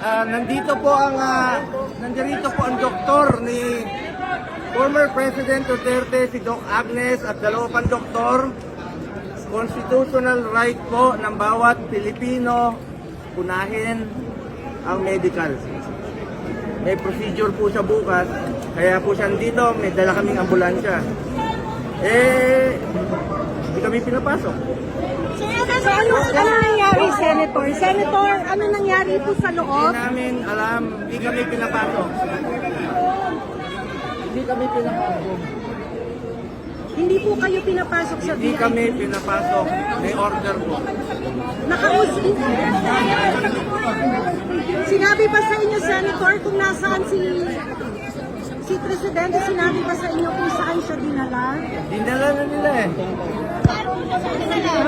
Nandito po ang doktor ni former President Duterte, si Doc Agnes, at dalawa pang doktor. Constitutional right po ng bawat Pilipino punahin ang medical. May procedure po siya bukas, kaya po siya dito, may dala kaming ambulansya. Hindi kami pinapasok. So ano nangyari, Senator? Senator, ano nangyari po sa loob? Hindi namin alam, hindi kami pinapasok. Hindi kami pinapasok. Hindi po kayo pinapasok sa Hindi VIP? kami pinapasok. May order po. Nakausap. Sinabi ba sa inyo, Senator, kung nasaan si Presidente, sinabi ba sa inyo kung saan siya dinala? Dinala na nila eh.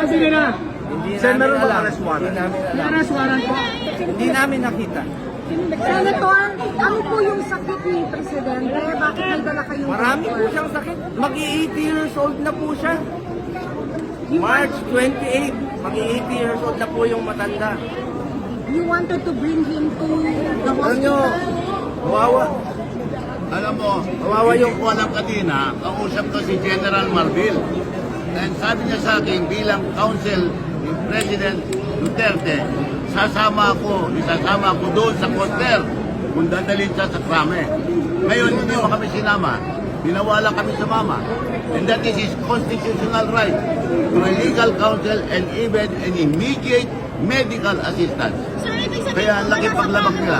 Sige na. Hindi Sir, namin meron ba alam. arrest warrant? Hindi namin alam. Arrest warrant po. Hindi namin nakita. Senator, ano po yung sakit ni Presidente? Bakit may dala kayong Marami po siyang sakit. Mag-80 years old na po siya. March 28, mag-80 years old na po yung matanda. You wanted to bring him to the Alam nyo, hospital? wawa. Alam mo, Kawawa hindi yung- ko alam kanina, kausap ko si General Marbil. And sabi niya sa akin, bilang counsel ni President Duterte, isasama ako doon sa quarter kung dadalhin siya sa krame. Ngayon, hindi mo kami sinama. Binawala kami sumama. And that is his constitutional right to a legal counsel and even an immediate medical assistance. Sir, ibig sabihin Kaya ang po ba laki nasa paglabag nila.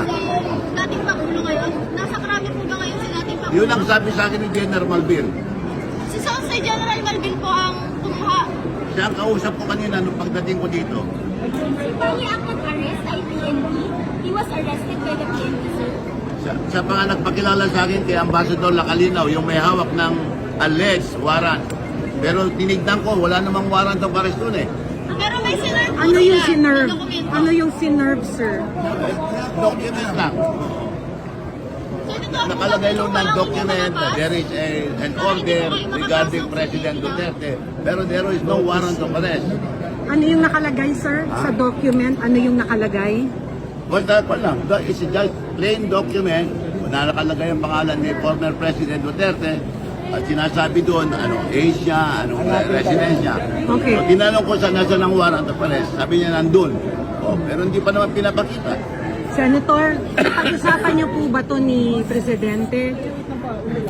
dating Pangulo ngayon? Nasa krami po ba ngayon si dating Pangulo? Yun ang sabi sa akin ni General Marbil. Si General Malvin po ang kumuha. Siya ang kausap ko kanina nung pagdating ko dito. Only after arrest ay PNP. He was arrested by the PNP, sir. Siya pa nga nagpakilala sa akin kay Ambassador Lacalinaw, yung may hawak ng alleged warrant. Pero tinignan ko, wala namang warrant of arrest doon eh. Pero may sinerve po Ano yung sila, sinerve? na dokumento. Ano yung sinerve, sir? Document lang. So, ito po, Nakalagay lang ng walang document, lumabas. there is an order regarding President Duterte. Pero there is no warrant of arrest. Ano yung nakalagay, sir? Sa document, ano yung nakalagay? Basta pa lang, it's just plain document na nakalagay ang pangalan ni former President Duterte at sinasabi doon, age niya, residence niya. Okay. So, tinanong ko saan nasa ng warrant of arrest, sabi niya nandun. Pero hindi pa naman pinapakita. Senator, pag-usapan niyo po ba to ni Presidente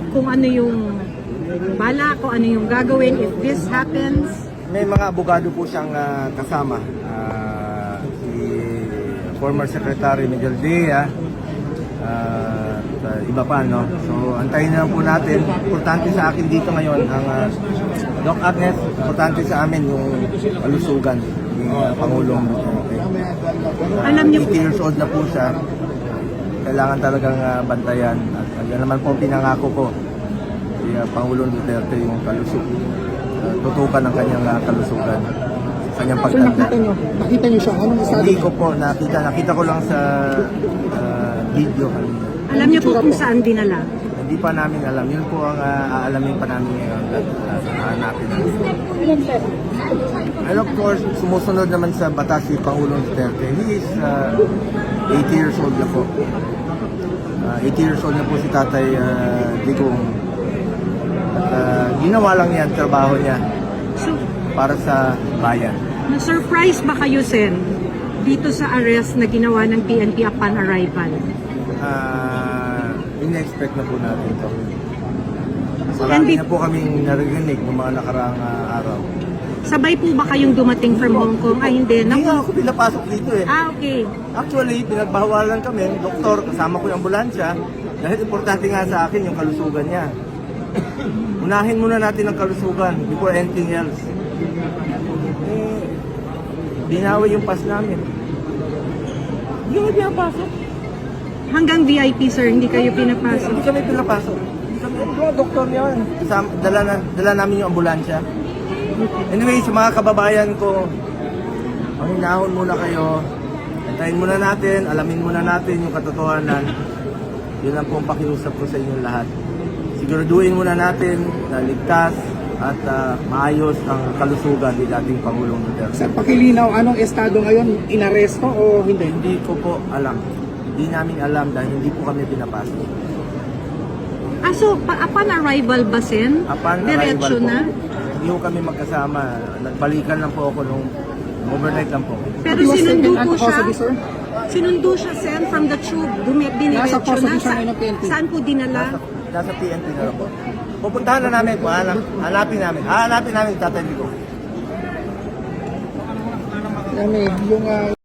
kung ano yung bala, kung ano yung gagawin if this happens? May mga abogado po siyang kasama. Si former Secretary Miguel Dea, at iba pa, no? So, antayin na lang po natin. Importante sa akin dito ngayon, ang Doc Agnes, importante sa amin yung kalusugan ni Pangulong Duterte. Alam niyo 80 years old na po siya. Kailangan talagang bantayan. At yan naman po ang pinangako ko. Si Pangulong Duterte yung tutukan ng kanyang kalusugan. Kanyang Sir, pagtanda. nakita niyo siya. Anong estado Hindi niya? ko po nakita. Nakita ko lang sa video kanina. Alam niyo po kung saan dinala? Hindi pa namin alam. Yun po ang aalamin pa namin ngayon. Hanapin namin. And of course, sumusunod naman sa batas si Pangulong Duterte. He is 80 years old na po. 80 years old na po si Tatay Digong. At ginawa lang niya ang trabaho niya So, para sa bayan. na-surprise ba kayo, Sen, dito sa arrest na ginawa ng PNP upon arrival? In-expect na po natin ito. And Marami na po kaming narinig ng mga nakaraang araw. Sabay po ba kayong dumating from Hong Kong? Ay, hindi. Hindi nga ako pinapasok dito eh. Okay. Actually, pinagbawalan kami, doktor, kasama ko yung ambulansya, dahil importante nga sa akin yung kalusugan niya. Unahin muna natin ang kalusugan before anything else. Binawi yung pass namin. Hindi kami pinapasok. Hanggang VIP, sir, hindi kayo pinapasok. Hindi kami pinapasok. Hindi kami, doktor niya yun. Dala namin yung ambulansya. Anyway, sa mga kababayan ko, mahinahon muna kayo. Antayin muna natin, alamin muna natin yung katotohanan. Yun lang po ang pakiusap ko sa inyong lahat. Siguraduhin muna natin na ligtas at maayos ang kalusugan ni dating Pangulong Duterte. Sir, pakilinaw, anong estado ngayon? Inaresto o hindi? Hindi ko po alam. Hindi namin alam dahil hindi po kami pinapasok. So, upon arrival ba, Sen? Upon Diretso arrival po, na? hindi po kami magkasama. Nagbalikan lang po ako nung overnight lang po. Pero He was sinundo taken po into siya? custody, sir? Sinundo siya, Sen, from the tube. Nasa Diniretso custody na? siya ngayon ng PNP. Saan po dinala? Nasa PNP na lang po. Pupuntahan na namin po. Hanapin namin. Hanapin namin tatay ko. Yan, yung